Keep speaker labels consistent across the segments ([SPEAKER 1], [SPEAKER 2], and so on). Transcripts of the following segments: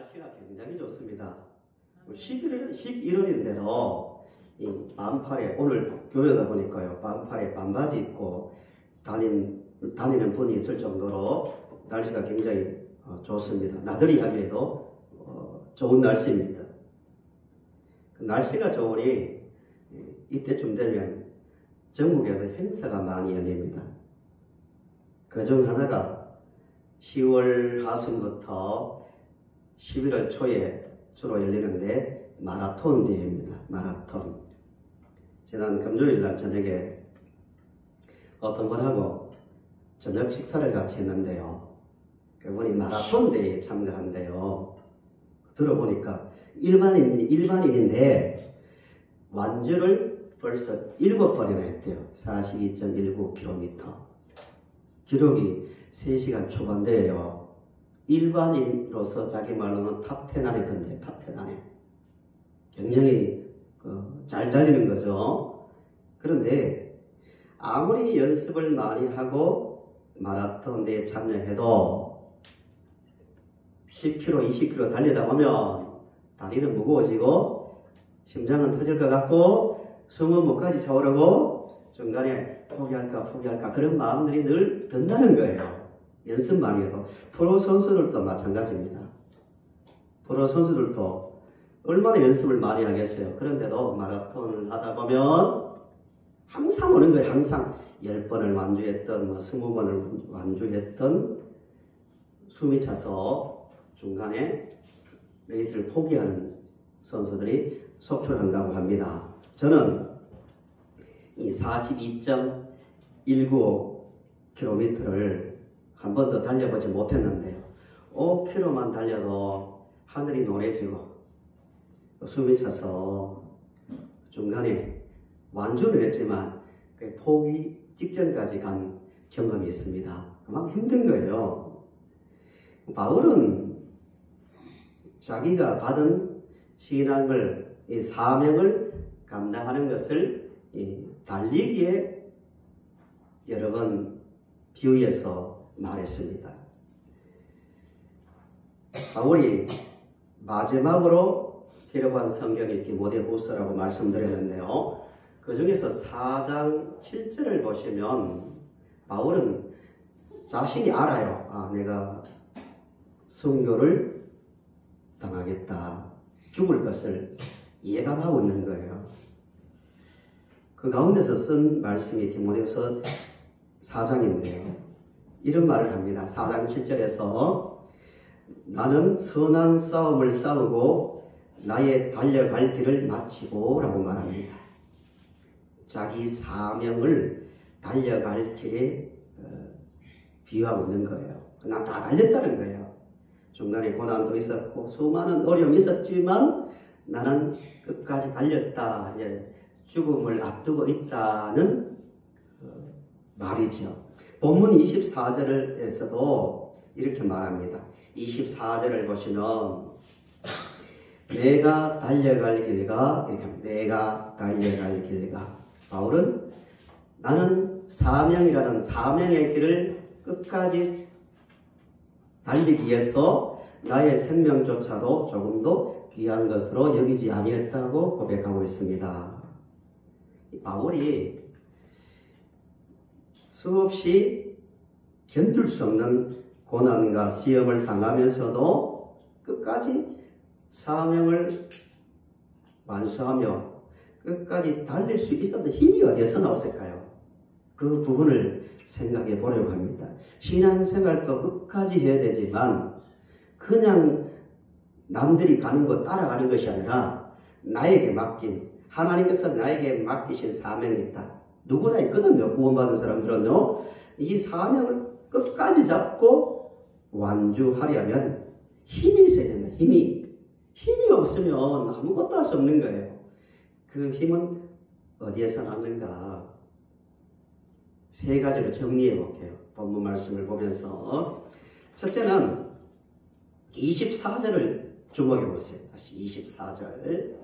[SPEAKER 1] 날씨가 굉장히 좋습니다. 11월인데도 이 반팔에, 오늘 교회다 보니까요, 반팔에 반바지 입고 다니는 분이 있을 정도로 날씨가 굉장히 좋습니다. 나들이 하기에도 좋은 날씨입니다. 그 날씨가 좋으니 이때쯤 되면 전국에서 행사가 많이 열립니다. 그중 하나가 10월 하순부터 11월 초에 주로 열리는데 마라톤 대회입니다. 마라톤. 지난 금요일 날 저녁에 어떤 분하고 저녁 식사를 같이 했는데요. 그분이 마라톤 대회에 참가한대요. 들어보니까 일반인인데 완주를 벌써 7번이나 했대요. 42.19km. 기록이 3시간 초반대예요. 일반인으로서 자기 말로는 탑10 안에 든대요. 탑10 안에. 굉장히 잘 달리는 거죠. 그런데 아무리 연습을 많이 하고 마라톤 대회에 참여해도 10km, 20km 달리다 보면 다리는 무거워지고 심장은 터질 것 같고 숨은 목까지 차오르고 중간에 포기할까 그런 마음들이 늘 든다는 거예요. 연습 많이 해도. 프로 선수들도 마찬가지입니다. 프로 선수들도 얼마나 연습을 많이 하겠어요. 그런데도 마라톤을 하다 보면 항상 오는 거예요. 항상 10번을 완주했던 20번을 완주했던 숨이 차서 중간에 레이스를 포기하는 선수들이 속출한다고 합니다. 저는 이 42.19km를 한 번도 달려보지 못했는데요. 5km만 달려도 하늘이 노래지고 숨이 차서 중간에 완주를 했지만 포기 직전까지 간 경험이 있습니다. 그만큼 힘든 거예요. 바울은 자기가 받은 신앙을, 이 사명을 감당하는 것을 달리기에 여러 번 비유해서 말했습니다. 바울이 마지막으로 기록한 성경이 디모데후서라고 말씀드렸는데요. 그 중에서 4장 7절을 보시면 바울은 자신이 알아요. 내가 순교를 당하겠다. 죽을 것을 예감하고 있는 거예요. 그 가운데서 쓴 말씀이 디모데후서 4장인데요. 이런 말을 합니다. 4장 7절에서 나는 선한 싸움을 싸우고 나의 달려갈 길을 마치고 라고 말합니다. 자기 사명을 달려갈 길에 비유하고 있는 거예요. 난 다 달렸다는 거예요. 중간에 고난도 있었고 수많은 어려움이 있었지만 나는 끝까지 달렸다. 이제 죽음을 앞두고 있다는 말이죠. 본문 24절에서도 이렇게 말합니다. 24절을 보시면 내가 달려갈 길가 이렇게 합니다. 내가 달려갈 길가. 바울은 나는 사명이라는 사명의 길을 끝까지 달리기 위해서 나의 생명조차도 조금도 귀한 것으로 여기지 아니했다고 고백하고 있습니다. 바울이 수없이 견딜 수 없는 고난과 시험을 당하면서도 끝까지 사명을 완수하며 끝까지 달릴 수 있었던 힘이 어디에서 나왔을까요? 그 부분을 생각해 보려고 합니다. 신앙생활도 끝까지 해야 되지만 그냥 남들이 가는 거 따라가는 것이 아니라 나에게 맡긴, 하나님께서 나에게 맡기신 사명이 있다. 누구나 있거든요. 구원받은 사람들은요. 이 사명을 끝까지 잡고 완주하려면 힘이 있어야 된다. 힘이 없으면 아무것도 할 수 없는 거예요. 그 힘은 어디에서 났는가? 3가지로 정리해 볼게요. 본문 말씀을 보면서. 첫째는 24절을 주목해 보세요. 다시 24절.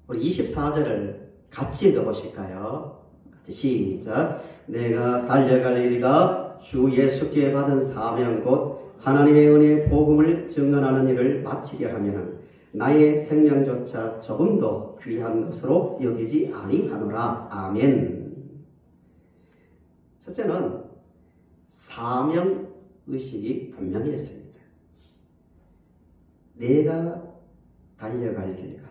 [SPEAKER 1] 우리 24절을 같이 읽어보실까요? 같이 시작. 내가 달려갈 일과 주 예수께 받은 사명 곧 하나님의 은혜의 복음을 증언하는 일을 마치려 하면 나의 생명조차 조금도 귀한 것으로 여기지 아니하노라. 아멘. 첫째는 사명의식이 분명히 있습니다. 내가 달려갈 길과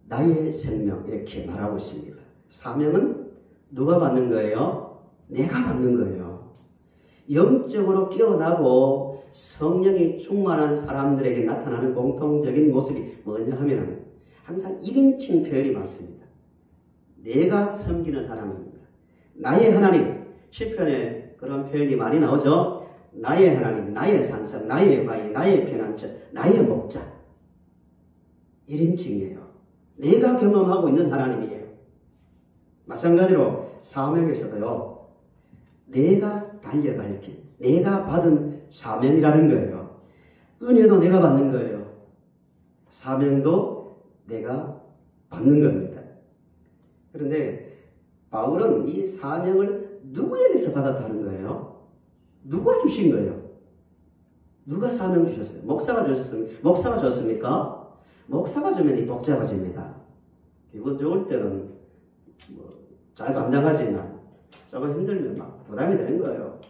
[SPEAKER 1] 나의 생명, 이렇게 말하고 있습니다. 사명은 누가 받는 거예요? 내가 받는 거예요. 영적으로 깨어나고 성령이 충만한 사람들에게 나타나는 공통적인 모습이 뭐냐 하면 항상 1인칭 표현이 많습니다. 내가 섬기는 하나님입니다. 나의 하나님, 시편에 그런 표현이 많이 나오죠. 나의 하나님, 나의 산성, 나의 바위, 나의 피난처, 나의 목자. 1인칭이에요. 내가 경험하고 있는 하나님이에요. 마찬가지로 사명에서도요. 내가 달려갈 길, 내가 받은 사명이라는 거예요. 은혜도 내가 받는 거예요. 사명도 내가 받는 겁니다. 그런데 바울은 이 사명을 누구에게서 받았다는 거예요? 누가 주신 거예요? 누가 사명 주셨어요? 목사가 주셨습니까? 목사가 줬습니까? 목사가 주면 이 복잡해집니다. 기분 좋을 때는 잘 감당하지만 조금 힘들면 막 부담이 되는 거예요.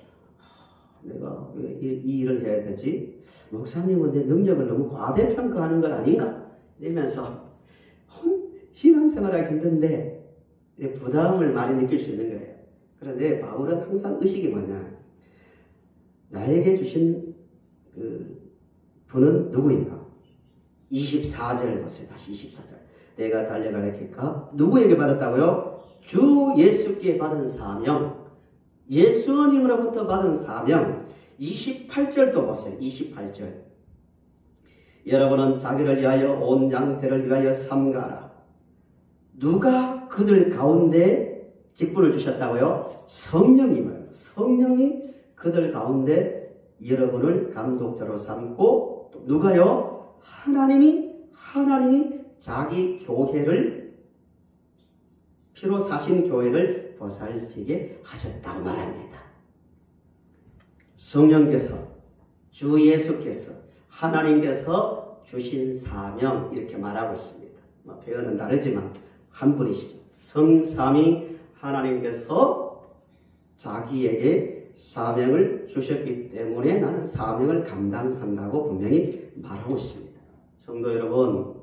[SPEAKER 1] 내가 왜 이 일을 해야 되지? 목사님은 내 능력을 너무 과대평가하는 것 아닌가? 이러면서 신앙생활하기 힘든데 부담을 많이 느낄 수 있는 거예요. 그런데 바울은 항상 의식이 뭐냐? 나에게 주신 그 분은 누구인가? 24절 보세요. 다시 24절. 내가 달려갈 길까? 누구에게 받았다고요? 주 예수께 받은 사명. 예수님으로부터 받은 사명. 28절도 보세요. 28절. 여러분은 자기를 위하여 온 양떼를 위하여 삼가라. 누가 그들 가운데 직분을 주셨다고요? 성령이 말이에요. 성령이 그들 가운데 여러분을 감독자로 삼고 또 누가요? 하나님이 자기 교회를 피로 사신 교회를 보살피게 하셨다고 말합니다. 성령께서 주 예수께서 하나님께서 주신 사명 이렇게 말하고 있습니다. 표현은 다르지만 한 분이시죠. 성삼위 하나님께서 자기에게 사명을 주셨기 때문에 나는 사명을 감당한다고 분명히 말하고 있습니다. 성도 여러분,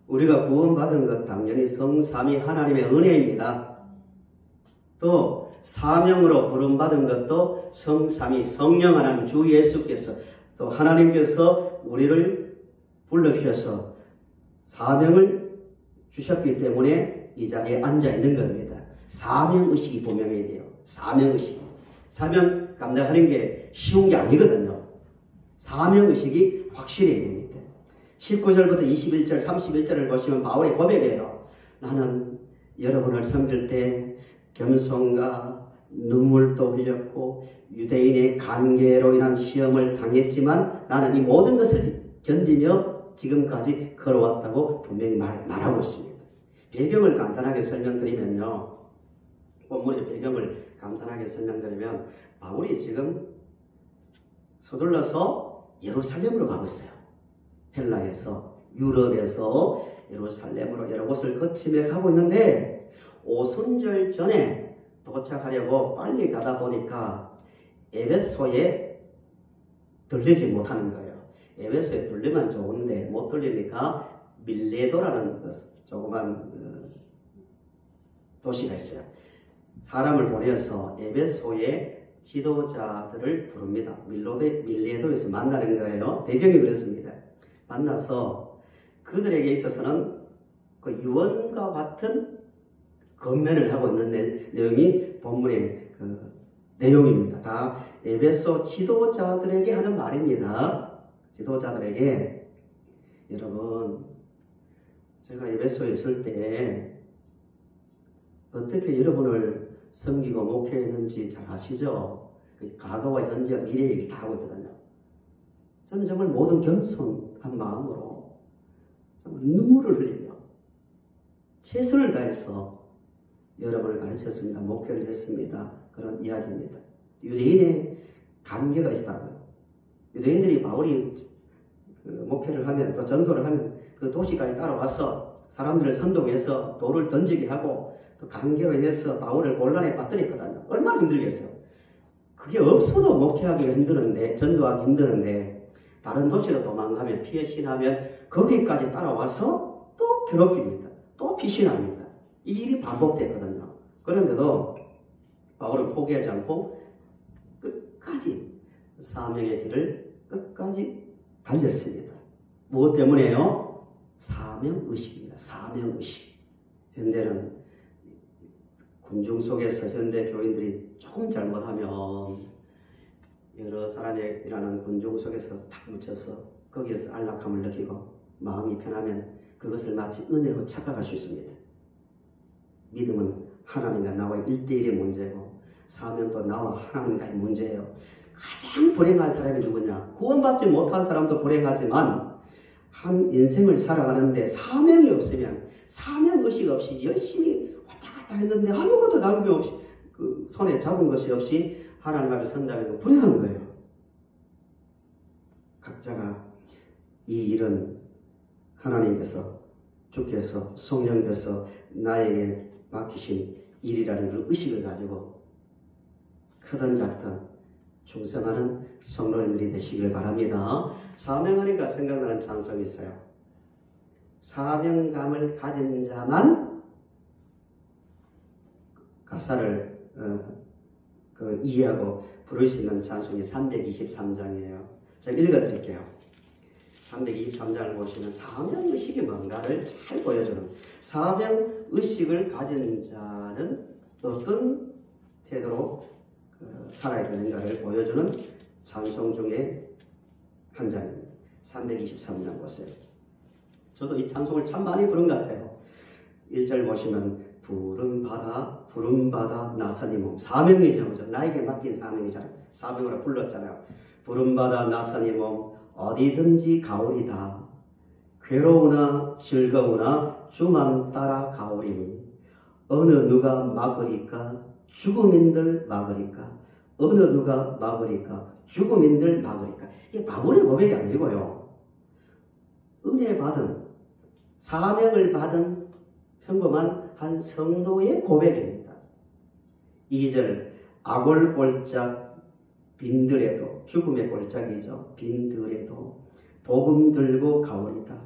[SPEAKER 1] 우리가 구원받은 것 당연히 성삼위 하나님의 은혜입니다. 또 사명으로 부름받은 것도 성삼위 성령 하나님 주 예수께서 또 하나님께서 우리를 불러주셔서 사명을 주셨기 때문에 이 자리에 앉아 있는 겁니다. 사명의식이 분명해야 돼요. 사명의식. 사명 감당하는 게 쉬운 게 아니거든요. 사명의식이 확실해야 됩니다. 19절부터 21절, 31절을 보시면 바울이 고백해요. 나는 여러분을 섬길 때 겸손과 눈물도 흘렸고 유대인의 관계로 인한 시험을 당했지만 나는 이 모든 것을 견디며 지금까지 걸어왔다고 분명히 말하고 있습니다. 배경을 간단하게 설명드리면요. 본문의 배경을 간단하게 설명드리면 바울이 지금 서둘러서 예루살렘으로 가고 있어요. 헬라에서 유럽에서 예루살렘으로 여러 곳을 거치며 가고 있는데 오순절 전에 도착하려고 빨리 가다 보니까 에베소에 들리지 못하는 거예요. 에베소에 들리면 좋은데 못 들리니까 밀레도라는 조그만 도시가 있어요. 사람을 보내서 에베소의 지도자들을 부릅니다. 밀레도에서 만나는 거예요. 배경이 그렇습니다. 만나서 그들에게 있어서는 그 유언과 같은 건면을 하고 있는 내용이 본문의 그 내용입니다. 다 에베소 지도자들에게 하는 말입니다. 지도자들에게 여러분 제가 에베소에 있을 때 어떻게 여러분을 섬기고 목회했는지 잘 아시죠? 과거와 현재와 미래 얘기를 다 하고 있거든요. 저는 정말 모든 겸손한 마음으로 정말 눈물을 흘리며 최선을 다해서 여러분을 가르쳤습니다. 목회를 했습니다. 그런 이야기입니다. 유대인의 간계가 있었다고요. 유대인들이 바울이 목회를 하면 또 전도를 하면 그 도시까지 따라와서 사람들을 선동해서 돌을 던지게 하고 또 간계로 인해서 바울을 곤란에 빠뜨렸거든요. 얼마나 힘들겠어요. 그게 없어도 목회하기가 힘드는데, 전도하기 힘드는데, 다른 도시로 도망가면, 피신하면 거기까지 따라와서 또 괴롭힙니다. 또 피신합니다. 이 일이 반복됐거든요. 그런데도 바울은 포기하지 않고 끝까지 사명의 길을 끝까지 달렸습니다. 무엇 때문에요? 사명의식입니다. 사명의식. 현대는 군중 속에서 현대 교인들이 조금 잘못하면 여러 사람이 일하는 군중 속에서 탁 묻혀서 거기에서 안락함을 느끼고 마음이 편하면 그것을 마치 은혜로 착각할 수 있습니다. 믿음은 하나님과 나와의 1대1의 문제고 사명도 나와 하나님과의 문제예요. 가장 불행한 사람이 누구냐? 구원받지 못한 사람도 불행하지만 한 인생을 살아가는데 사명이 없으면, 사명의식 없이 열심히 왔다 갔다 했는데 아무것도 남김없이 그 손에 잡은 것이 없이 하나님 앞에 선다면 불행한 거예요. 각자가 이 일은 하나님께서, 주께서, 성령께서 나에게 맡기신 일이라는 그 의식을 가지고 크든 작든 충성하는 성도님들이 되시길 바랍니다. 사명하니까 생각나는 찬송이 있어요. 사명감을 가진 자만 가사를 이해하고 부를 수 있는 찬송이 323장이에요. 제가 읽어드릴게요. 323장을 보시면 사명의식이 뭔가를 잘 보여주는, 사명의식을 가진 자는 어떤 태도로 살아야 되는가를 보여주는 찬송 중에 한 장입니다. 323장 보세요. 저도 이 찬송을 참 많이 부른 것 같아요. 1절 보시면 부름 받아 나서니 몸, 사명이죠. 나에게 맡긴 사명이잖아요. 사명으로 불렀잖아요. 부름 받아 나서니 몸 어디든지 가오리다. 괴로우나 즐거우나 주만 따라 가오리니 어느 누가 막으리까 죽음인들 막으리까 어느 누가 막으리까 죽음인들 막으리까. 이게 바울의 고백이 아니고요. 은혜 받은, 사명을 받은 평범한 한 성도의 고백입니다. 2절 악골골짝 빈들에도, 죽음의 골짜기죠. 빈들에도 복음 들고 가오리다.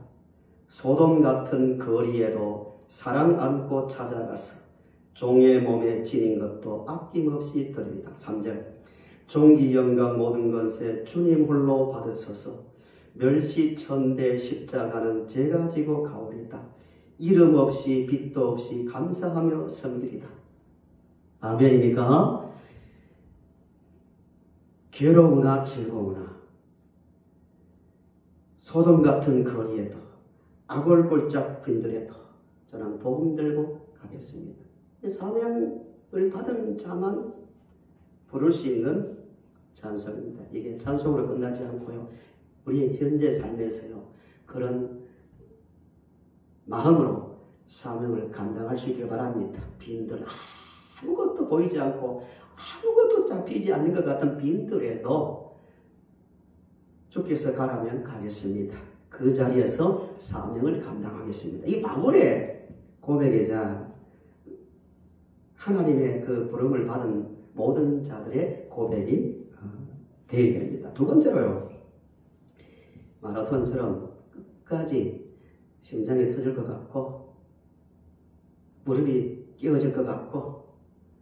[SPEAKER 1] 소돔 같은 거리에도 사랑 안고 찾아가서 종의 몸에 지닌 것도 아낌없이 드립니다. 3절 존귀 영광 모든 것에 주님 홀로 받으소서. 멸시천대 십자가는 제가 지고 가오리다. 이름 없이 빛도 없이 감사하며 섬기리다. 아멘입니까? 괴로우나 즐거우나 소돔 같은 거리에도 악월골짝 빈들에도 저는 복음 들고 가겠습니다. 사명을 받은 자만 부를 수 있는 찬송입니다. 이게 찬송으로 끝나지 않고요. 우리의 현재 삶에서요. 그런 마음으로 사명을 감당할 수 있길 바랍니다. 빈들, 아무것도 보이지 않고 아무것도 잡히지 않는 것 같은 빈들에도 주께서 가라면 가겠습니다. 그 자리에서 사명을 감당하겠습니다. 이 바울의 고백이자 하나님의 그 부름을 받은 모든 자들의 고백이 되어야 됩니다. 두 번째로요. 마라톤처럼 끝까지 심장이 터질 것 같고 무릎이 끼어질 것 같고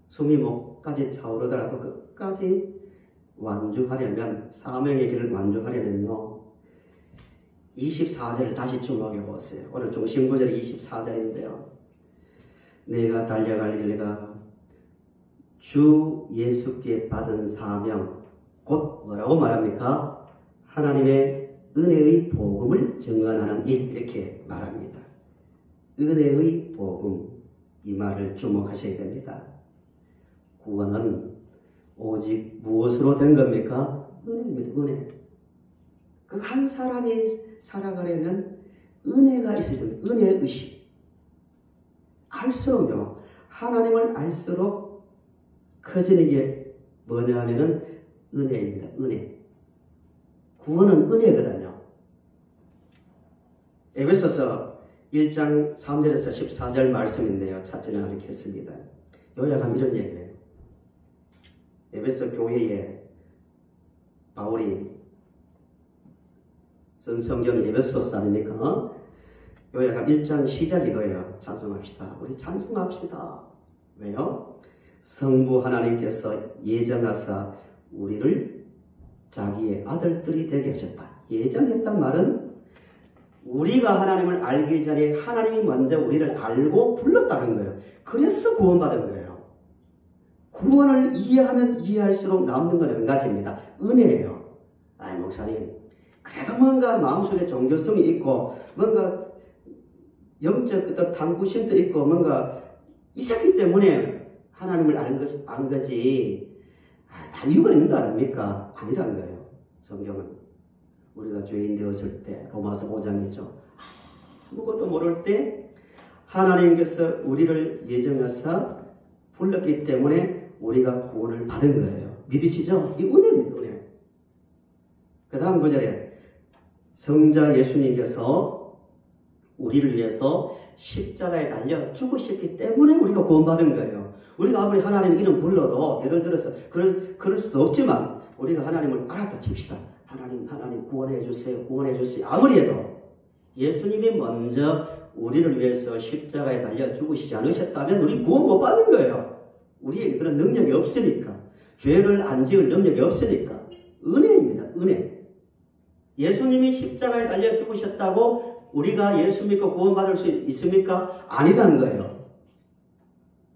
[SPEAKER 1] 숨이 목까지 차오르더라도 끝까지 완주하려면, 사명의 길을 완주하려면요. 24절을 다시 주목해 보세요. 오늘 중심구절이 24절인데요. 내가 달려갈 길가 주 예수께 받은 사명, 곧 뭐라고 말합니까? 하나님의 은혜의 복음을 증언하는 일, 이렇게 말합니다. 은혜의 복음, 이 말을 주목하셔야 됩니다. 구원은 오직 무엇으로 된 겁니까? 은혜입니다. 은혜. 그 한 사람이 살아가려면 은혜가 있어야 됩니다. 은혜의식. 알수록요, 하나님을 알수록 커지는 게 뭐냐 하면은 은혜입니다. 은혜. 구원은 은혜거든요. 에베소서 1장 3절에서 14절 말씀인데요. 찾지는 않겠습니다. 요약하면 이런 얘기예요. 에베소 교회에 바울이 쓴 성경이 에베소서 아닙니까? 요약하면 1장 시작이 이거예요. 찬송합시다. 우리 찬송합시다. 왜요? 성부 하나님께서 예정하사 우리를 자기의 아들들이 되게 하셨다. 예정했단 말은 우리가 하나님을 알기 전에 하나님이 먼저 우리를 알고 불렀다는 거예요. 그래서 구원받은 거예요. 구원을 이해하면 이해할수록 남는 건 한 가지입니다. 은혜예요. 아이 목사님, 그래도 뭔가 마음속에 종교성이 있고 뭔가 영적 어떤 탐구심도 있고 뭔가 있었기 때문에 하나님을 안 거지. 다 이유가 있는 거 아닙니까? 아니란 거예요. 성경은 우리가 죄인 되었을 때 로마서 5장이죠. 아무것도 모를 때 하나님께서 우리를 예정하사 불렀기 때문에 우리가 구원을 받은 거예요. 믿으시죠? 이 은혜입니다. 은혜. 그 다음 구절에 성자 예수님께서 우리를 위해서 십자가에 달려 죽으셨기 때문에 우리가 구원받은 거예요. 우리가 아무리 하나님 이름 불러도 예를 들어서 그럴 수도 없지만 우리가 하나님을 알았다 칩시다. 하나님 구원해 주세요. 구원해 주세요. 아무리 해도 예수님이 먼저 우리를 위해서 십자가에 달려 죽으시지 않으셨다면 우리 구원 못 받는 거예요. 우리에게 그런 능력이 없으니까. 죄를 안 지을 능력이 없으니까. 은혜입니다. 은혜. 예수님이 십자가에 달려 죽으셨다고 우리가 예수 믿고 구원받을 수 있습니까? 아니라는 거예요.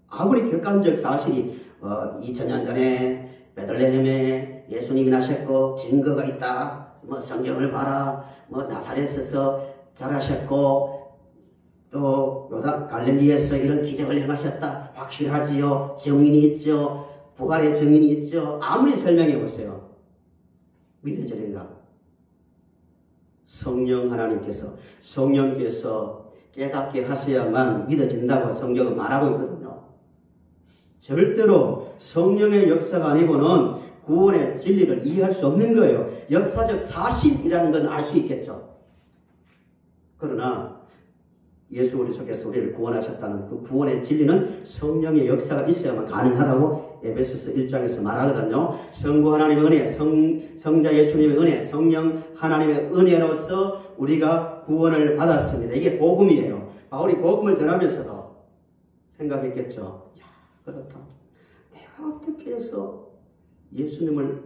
[SPEAKER 1] 아무리 객관적 사실이 2000년 전에 베들레헴에 예수님이 나셨고 증거가 있다. 뭐 성경을 봐라. 뭐 나사렛에서 자라셨고 또 요다 갈릴리에서 이런 기적을 행하셨다. 확실하지요. 증인이 있죠. 부활의 증인이 있죠. 아무리 설명해 보세요. 믿어지는가? 성령께서 깨닫게 하셔야만 믿어진다고 성경은 말하고 있거든요. 절대로 성령의 역사가 아니고는 구원의 진리를 이해할 수 없는 거예요. 역사적 사실이라는 건 알 수 있겠죠. 그러나 예수 그리스도께서 우리를 구원하셨다는 그 구원의 진리는 성령의 역사가 있어야만 가능하다고 에베소서 1장에서 말하거든요. 성부 하나님의 은혜, 성자 예수님의 은혜, 성령 하나님의 은혜로서 우리가 구원을 받았습니다. 이게 복음이에요. 바울이 복음을 전하면서도 생각했겠죠. 야, 그렇다. 내가 어떻게 해서 예수님을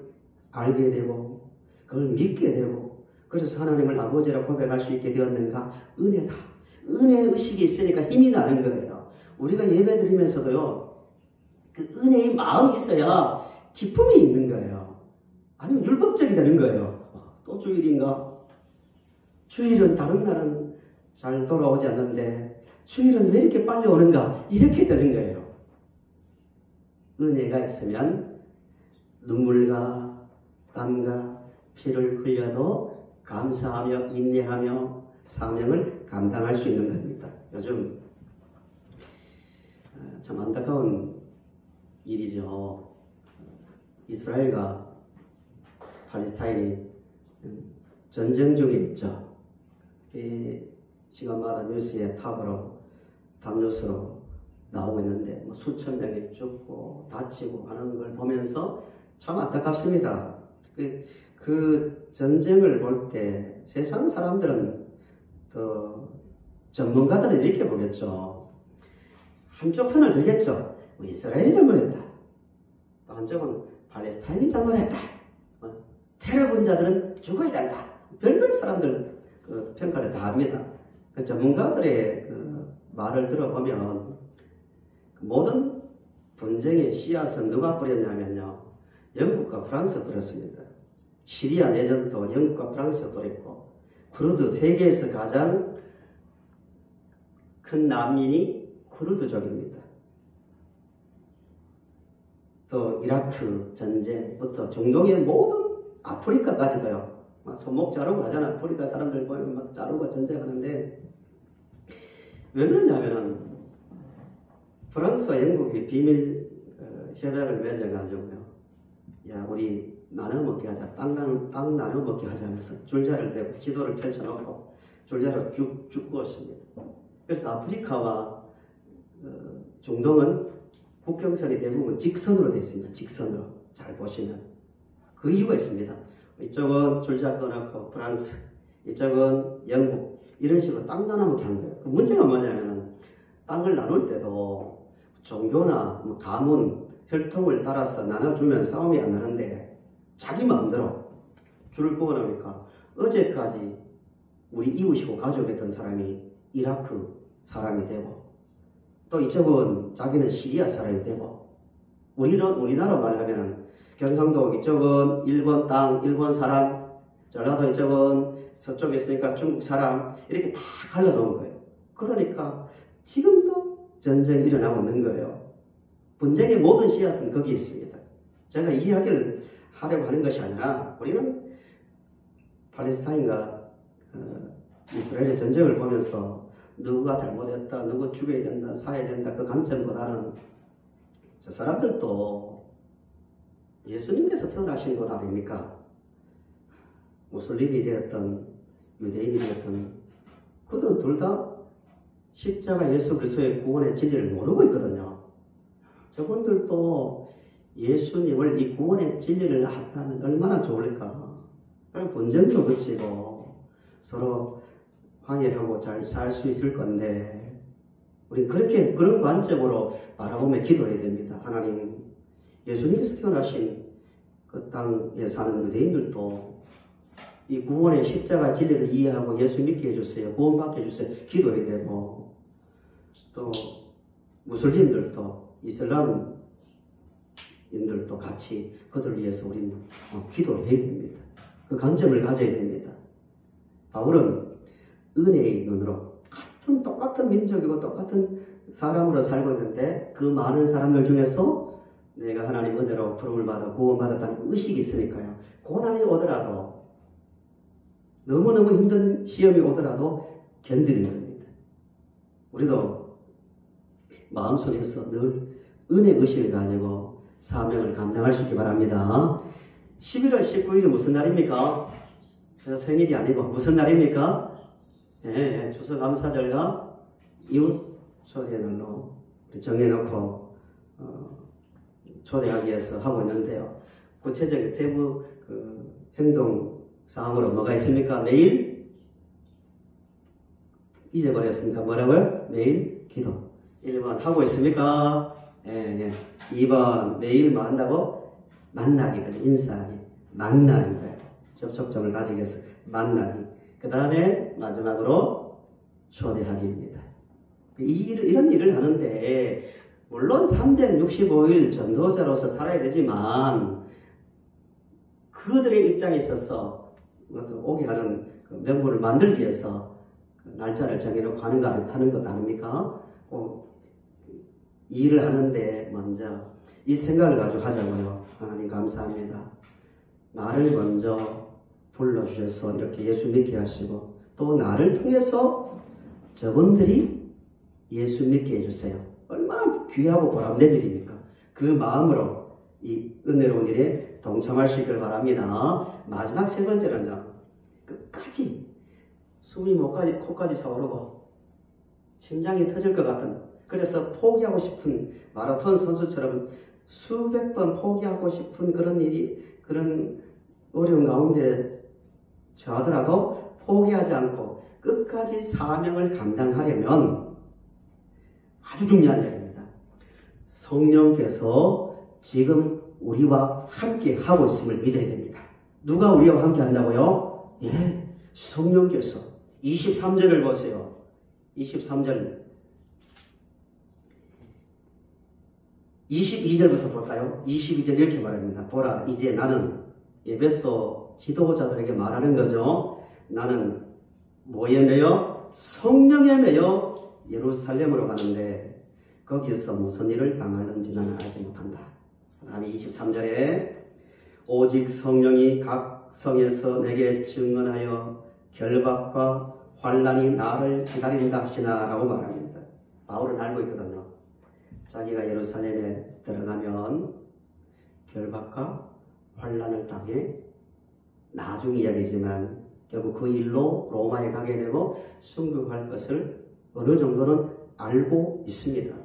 [SPEAKER 1] 알게 되고 그걸 믿게 되고 그래서 하나님을 아버지라 고백할 수 있게 되었는가? 은혜다. 은혜 의식이 있으니까 힘이 나는 거예요. 우리가 예배 드리면서도요. 그 은혜의 마음이 있어야 기쁨이 있는 거예요. 아니면 율법적이 되는 거예요. 또 주일인가? 주일은 다른 날은 잘 돌아오지 않는데 주일은 왜 이렇게 빨리 오는가? 이렇게 되는 거예요. 은혜가 있으면 눈물과 땀과 피를 흘려도 감사하며 인내하며 사명을 감당할 수 있는 겁니다. 요즘 참 안타까운 일이죠. 이스라엘과 팔레스타인이 전쟁 중에 있죠. 시간마다 뉴스에 탑으로 담뉴스로 나오고 있는데 뭐 수천 명이 죽고 다치고 하는 걸 보면서 참 안타깝습니다. 그 전쟁을 볼 때 세상 사람들은 전문가들은 이렇게 보겠죠. 한쪽 편을 들겠죠. 뭐 이스라엘이 잘못했다. 또 한쪽은 팔레스타인이 잘못했다. 테러 분자들은 죽어야 된다. 별별 사람들 그 평가를 다 합니다. 그 전문가들의 그 말을 들어보면 모든 분쟁의 씨앗은 누가 뿌렸냐면요. 영국과 프랑스가 뿌렸습니다. 시리아 내전도 영국과 프랑스가 뿌렸고 쿠르드, 세계에서 가장 큰 난민이 쿠르드족입니다. 또 이라크 전쟁부터 중동의 모든 아프리카까지 가요. 막 손목 자르고 하잖아. 아프리카 사람들 보면 막 자르고 전쟁하는데 왜 그러냐면은 프랑스와 영국이 비밀 협약을 맺어가지고요. 야, 우리 나눠 먹게 하자. 땅 나눠 먹게 하자면서 줄자를 대고 지도를 펼쳐놓고 줄자로 쭉 그었습니다. 그래서 아프리카와 중동은 국경선이 대부분 직선으로 되어 있습니다. 직선으로. 잘 보시면. 그 이유가 있습니다. 이쪽은 줄자 꺼놓고 프랑스, 이쪽은 영국, 이런 식으로 땅 나눠 먹게 한 거예요. 그 문제가 뭐냐면 땅을 나눌 때도 종교나 가문, 혈통을 따라서 나눠주면 싸움이 안 나는데 자기 마음대로 줄을 뽑아놓으니까 어제까지 우리 이웃이고 가족이었던 사람이 이라크 사람이 되고 또 이쪽은 자기는 시리아 사람이 되고 우리나라 말하면 경상도 이쪽은 일본 땅, 일본 사람, 전라도 이쪽은 서쪽에 있으니까 중국 사람 이렇게 다 갈라놓은 거예요. 그러니까 지금도 전쟁이 일어나고 있는 거예요. 분쟁의 모든 씨앗은 거기에 있습니다. 제가 이 이야기를 하려고 하는 것이 아니라 우리는 팔레스타인과 이스라엘의 전쟁을 보면서 누구가 잘못했다, 누구 죽여야 된다, 사야 된다 그 관점보다는 저 사람들도 예수님께서 태어나신 것 아닙니까? 무슬림이 되었던 유대인이 되었던 그들은 둘 다 십자가 예수 그리스도의 구원의 진리를 모르고 있거든요. 저분들도 예수님을 이 구원의 진리를 알면 얼마나 좋을까. 그럼 분쟁도 그치고 서로 화해하고 잘 살 수 있을 건데 우리 그런 관점으로 바라보며 기도해야 됩니다. 하나님, 예수님께서 태어나신 그 땅에 사는 유대인들도 이 구원의 십자가 진리를 이해하고 예수 믿게 해주세요. 구원받게 해주세요. 기도해야 되고 또 무슬림들도 이슬람인들도 같이 그들을 위해서 우리는 기도를 해야 됩니다. 그 관점을 가져야 됩니다. 바울은 은혜의 눈으로 똑같은 민족이고 똑같은 사람으로 살고 있는데 그 많은 사람들 중에서 내가 하나님 은혜로 부름을 받아 구원받았다는 의식이 있으니까요. 고난이 오더라도 너무너무 힘든 시험이 오더라도 견디는 겁니다. 우리도 마음속에서 늘 은혜 의식을 가지고 사명을 감당할 수 있기 바랍니다. 11월 19일이 무슨 날입니까? 저 생일이 아니고 무슨 날입니까? 네, 추수감사절과 이웃 초대 날로 정해놓고 초대하기 위해서 하고 있는데요. 구체적인 세부 행동 사항으로 뭐가 있습니까? 매일 잊어버렸습니까? 뭐라고요? 매일 기도. 1번 하고 있습니까? 예. 2번 매일 뭐 한다고? 만나기까지 인사하기. 만나는 거예요. 접촉점을 가지기 위해서 만나기. 그 다음에 마지막으로 초대하기입니다. 이런 일을 하는데 물론 365일 전도자로서 살아야 되지만 그들의 입장에 있어서 오게 하는 그 명분을 만들기 위해서 그 날짜를 정해놓고 하는 것 아닙니까? 이 일을 하는데 먼저 이 생각을 가지고 하자고요. 하나님 감사합니다. 나를 먼저 불러주셔서 이렇게 예수 믿게 하시고 또 나를 통해서 저분들이 예수 믿게 해주세요. 얼마나 귀하고 보람된 일입니까? 그 마음으로 이 은혜로운 일에 동참할 수 있기를 바랍니다. 마지막 세 번째는 끝까지 숨이 코까지 차오르고 심장이 터질 것 같은 그래서 포기하고 싶은 마라톤 선수처럼 수백 번 포기하고 싶은 그런 어려운 가운데 처하더라도 포기하지 않고 끝까지 사명을 감당하려면 아주 중요한 얘기입니다. 성령께서 지금 우리와 함께 하고 있음을 믿어야 됩니다. 누가 우리와 함께 한다고요? 예, 성령께서. 23절을 보세요. 23절 22절부터 볼까요? 22절 이렇게 말합니다. 보라, 이제 나는 에베소 지도자들에게 말하는 거죠. 나는 뭐에 매여? 성령에 매여 예루살렘으로 가는데 거기서 무슨 일을 당하는지 나는 알지 못한다. 그 다음에 23절에 오직 성령이 각 성에서 내게 증언하여 결박과 환난이 나를 기다린다 하시나 라고 말합니다. 바울은 알고 있거든요. 자기가 예루살렘에 들어가면 결박과 환란을 당해 나중 이야기지만 결국 그 일로 로마에 가게 되고 순교할 것을 어느 정도는 알고 있습니다.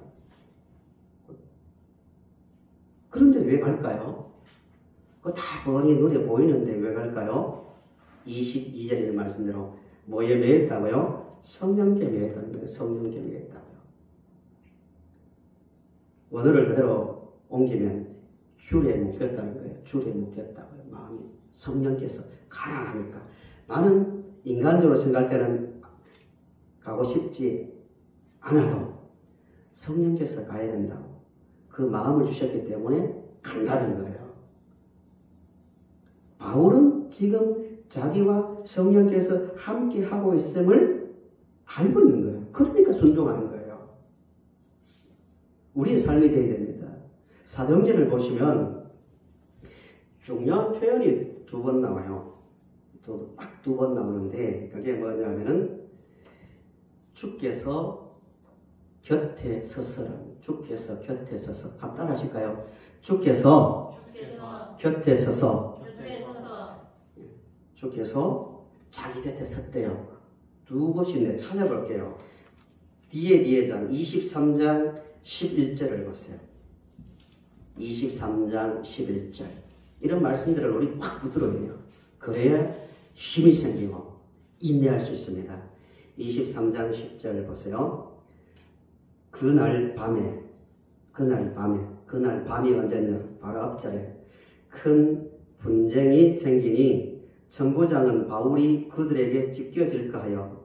[SPEAKER 1] 그런데 왜 갈까요? 그거 다 머리 눈에 보이는데 왜 갈까요? 22절의 말씀대로 뭐에 매였다고요? 성령께 매였다는 거예요. 성령께 매였다고요. 원어를 그대로 옮기면 줄에 묶였다는 거예요. 줄에 묶였다고요. 마음이 성령께서 가라 하니까 나는 인간적으로 생각할 때는 가고 싶지 않아도 성령께서 가야 된다고 그 마음을 주셨기 때문에 간다는 거예요. 바울은 지금 자기와 성령께서 함께 하고 있음을 알고 있는 거예요. 그러니까 순종하는 거예요. 우리의 삶이 되어야 됩니다. 사도행전을 보시면 중요한 표현이 두 번 나와요. 딱 두 번 나오는데 그게 뭐냐면은 주께서 곁에 서서라는 주께서 곁에 서서 한번 따라 하실까요? 주께서 곁에 서서 주께서 자기 곁에 섰대요. 두 곳인데 찾아볼게요. 뒤에 장 23장 11절을 보세요. 23장 11절 이런 말씀들을 우리 확 붙들어야 돼요. 그래야 힘이 생기고 인내할 수 있습니다. 23장 10절 보세요. 그날 밤이 언제냐? 바로 앞절에 큰 분쟁이 생기니 천부장은 바울이 그들에게 찢겨질까 하여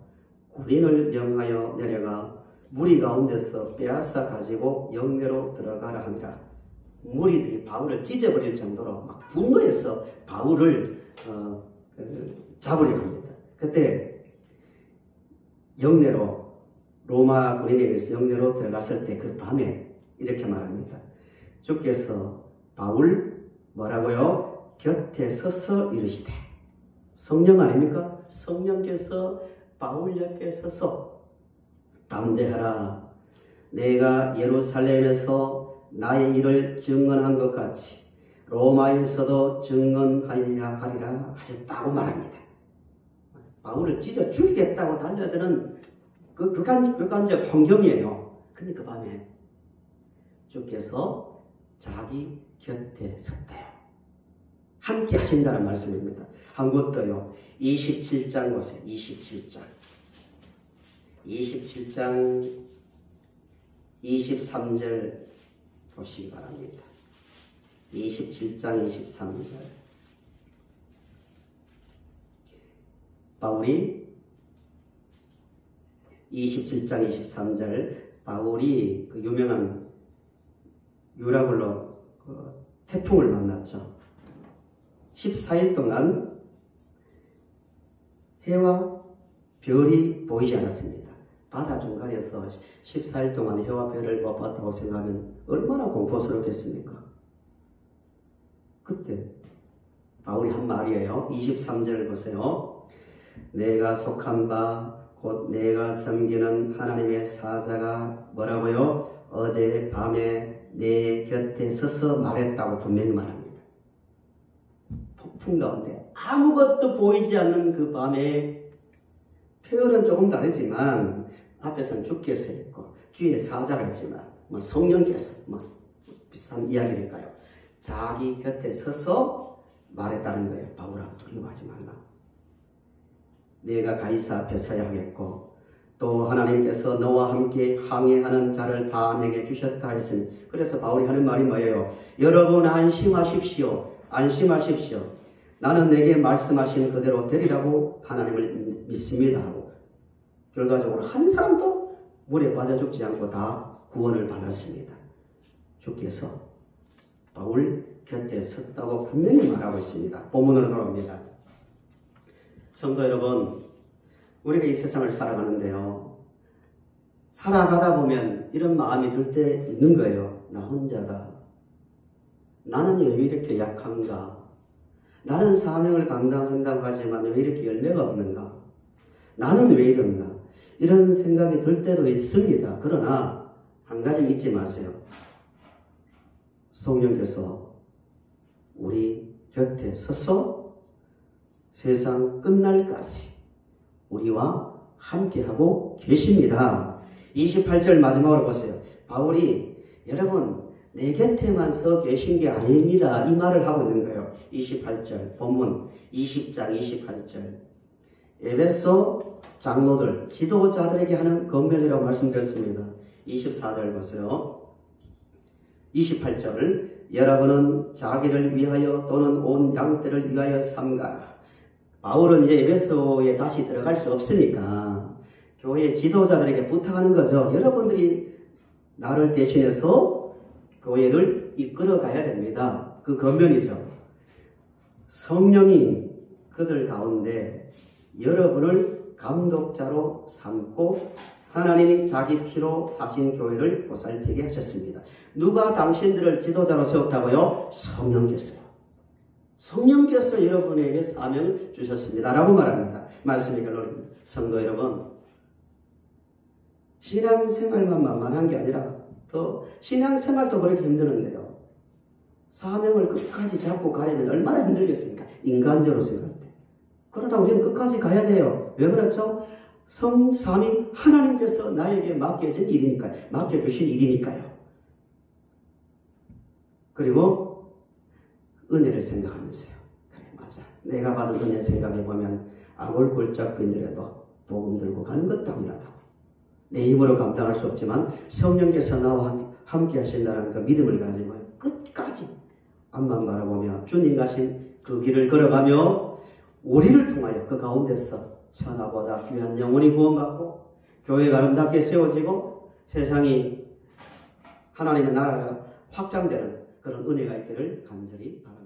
[SPEAKER 1] 군인을 명하여 내려가 무리 가운데서 빼앗아 가지고 영내로 들어가라 하니라. 무리들이 바울을 찢어버릴 정도로 막 분노해서 바울을 잡으려고 합니다. 그때 영내로 로마 군인에 의해서 영내로 들어갔을 때 그 밤에 이렇게 말합니다. 주께서 바울 뭐라고요? 곁에 서서 이르시되 성령 아닙니까? 성령께서 바울 옆에 서서 담대하라. 내가 예루살렘에서 나의 일을 증언한 것 같이 로마에서도 증언하여야 하리라 하셨다고 말합니다. 바울을 찢어 죽이겠다고 달려드는 그 극한적 환경이에요. 근데 그 밤에 주께서 자기 곁에 섰대요. 함께 하신다는 말씀입니다. 한 곳도요. 27장 보세요. 27장 23절 보시기 바랍니다. 27장 23절 바울이 27장 23절 바울이 그 유명한 유라굴로 태풍을 만났죠. 14일 동안 해와 별이 보이지 않았습니다. 바다 중간에서 14일 동안 해와 별을 못 봤다고 생각하면 얼마나 공포스럽겠습니까? 그때 바울이 한 말이에요. 23절 보세요. 내가 속한 바 곧 내가 섬기는 하나님의 사자가 뭐라고요? 어제 밤에 내 곁에 서서 말했다고 분명히 말합니다. 폭풍 가운데 아무것도 보이지 않는 그 밤에 표현은 조금 다르지만 앞에서는 주께서 있고 주의 사자가 있지만 성령께서 비슷한 이야기일까요? 자기 곁에 서서 말했다는 거예요. 바울아 두려워하지 말라. 내가 가이사 앞에 서야 하겠고 또 하나님께서 너와 함께 항해하는 자를 다 내게 주셨다 했으니 그래서 바울이 하는 말이 뭐예요? 여러분 안심하십시오. 나는 내게 말씀하신 그대로 되리라고 하나님을 믿습니다 하고 결과적으로 한 사람도 물에 빠져 죽지 않고 다 구원을 받았습니다. 주께서 바울 곁에 섰다고 분명히 말하고 있습니다. 본문으로 돌아옵니다. 성도 여러분, 우리가 이 세상을 살아가는데요. 살아가다 보면 이런 마음이 들 때 있는 거예요. 나 혼자다. 나는 왜 이렇게 약한가? 나는 사명을 감당한다고 하지만 왜 이렇게 열매가 없는가? 나는 왜 이런가? 이런 생각이 들 때도 있습니다. 그러나 한 가지 잊지 마세요. 성령께서 우리 곁에 서서 세상 끝날까지 우리와 함께하고 계십니다. 28절 마지막으로 보세요. 바울이 여러분 내 곁에만 서 계신 게 아닙니다. 이 말을 하고 있는 거예요. 28절 본문 20장 28절 에베소 장로들 지도자들에게 하는 권면이라고 말씀드렸습니다. 24절 보세요. 28절 여러분은 자기를 위하여 또는 온 양떼를 위하여 삼가라. 바울은 이제 에베소에 다시 들어갈 수 없으니까 교회 지도자들에게 부탁하는 거죠. 여러분들이 나를 대신해서 교회를 이끌어 가야 됩니다. 그 권면이죠. 성령이 그들 가운데 여러분을 감독자로 삼고 하나님이 자기 피로 사신 교회를 보살피게 하셨습니다. 누가 당신들을 지도자로 세웠다고요? 성령께서요. 성령께서 여러분에게 사명을 주셨습니다. 라고 말합니다. 말씀의 결론입니다. 성도 여러분, 신앙생활만 만만한 게 아니라 또 신앙생활도 그렇게 힘드는데요. 사명을 끝까지 잡고 가려면 얼마나 힘들겠습니까? 인간적으로 생각할 때. 그러나 우리는 끝까지 가야 돼요. 왜 그렇죠? 성삼위 하나님께서 나에게 맡겨진 일이니까요. 맡겨주신 일이니까요. 그리고 은혜를 생각하면서요. 그래 맞아. 내가 받은 은혜 생각해보면 아골골짝 빈들에도 복음 들고 가는 것도 아니라다고. 내 힘으로 감당할 수 없지만 성령께서 나와 함께 하신다는 그 믿음을 가지고 끝까지 앞만 바라보며 주님 가신 그 길을 걸어가며 우리를 통하여 그 가운데서 천하보다 귀한 영혼이 구원받고 교회가 아름답게 세워지고 세상이 하나님의 나라가 확장되는 그런 은혜가 있기를 간절히 바랍니다.